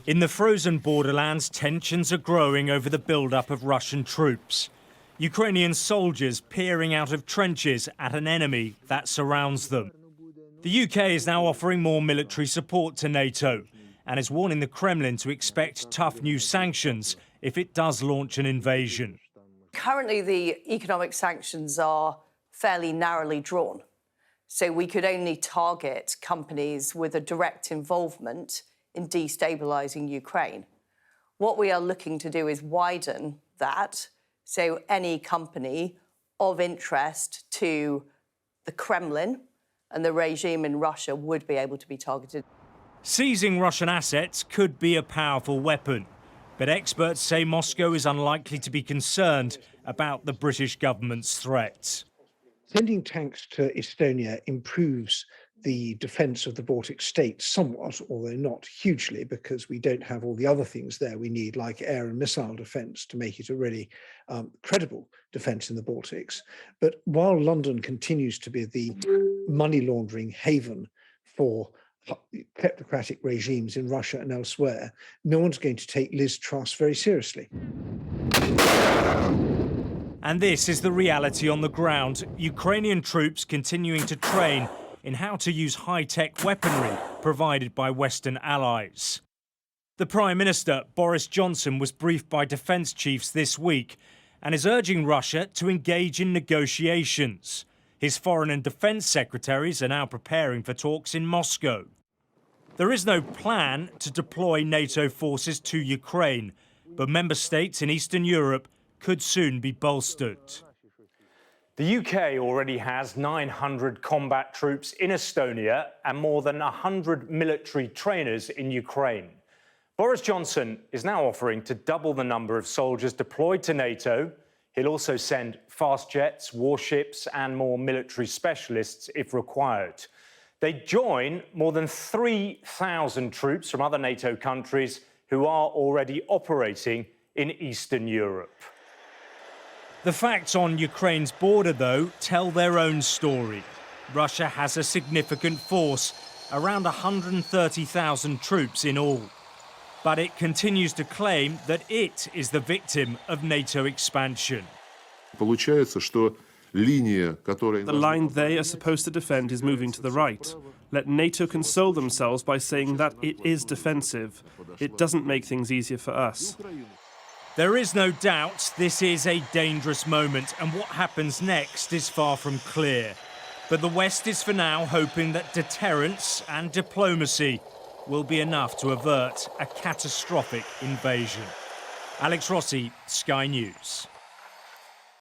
In the frozen borderlands, tensions are growing over the build-up of Russian troops. Ukrainian soldiers peering out of trenches at an enemy that surrounds them. The UK is now offering more military support to NATO and is warning the Kremlin to expect tough new sanctions if it does launch an invasion. Currently, the economic sanctions are fairly narrowly drawn. So we could only target companies with a direct involvement in destabilising Ukraine. What we are looking to do is widen that, so any company of interest to the Kremlin and the regime in Russia would be able to be targeted. Seizing Russian assets could be a powerful weapon, but experts say Moscow is unlikely to be concerned about the British government's threats. Sending tanks to Estonia improves the defence of the Baltic states somewhat, although not hugely, because we don't have all the other things there we need, like air and missile defence, to make it a really credible defence in the Baltics. But while London continues to be the money laundering haven for kleptocratic regimes in Russia and elsewhere, no one's going to take Liz Truss very seriously. And this is the reality on the ground. Ukrainian troops continuing to train in how to use high-tech weaponry provided by Western allies. The Prime Minister, Boris Johnson, was briefed by defence chiefs this week and is urging Russia to engage in negotiations. His foreign and defence secretaries are now preparing for talks in Moscow. There is no plan to deploy NATO forces to Ukraine, but member states in Eastern Europe could soon be bolstered. The UK already has 900 combat troops in Estonia and more than 100 military trainers in Ukraine. Boris Johnson is now offering to double the number of soldiers deployed to NATO. He'll also send fast jets, warships and more military specialists if required. They join more than 3,000 troops from other NATO countries who are already operating in Eastern Europe. The facts on Ukraine's border, though, tell their own story. Russia has a significant force, around 130,000 troops in all. But it continues to claim that it is the victim of NATO expansion. The line they are supposed to defend is moving to the right. Let NATO console themselves by saying that it is defensive. It doesn't make things easier for us. There is no doubt this is a dangerous moment, and what happens next is far from clear. But the West is for now hoping that deterrence and diplomacy will be enough to avert a catastrophic invasion. Alex Rossi, Sky News.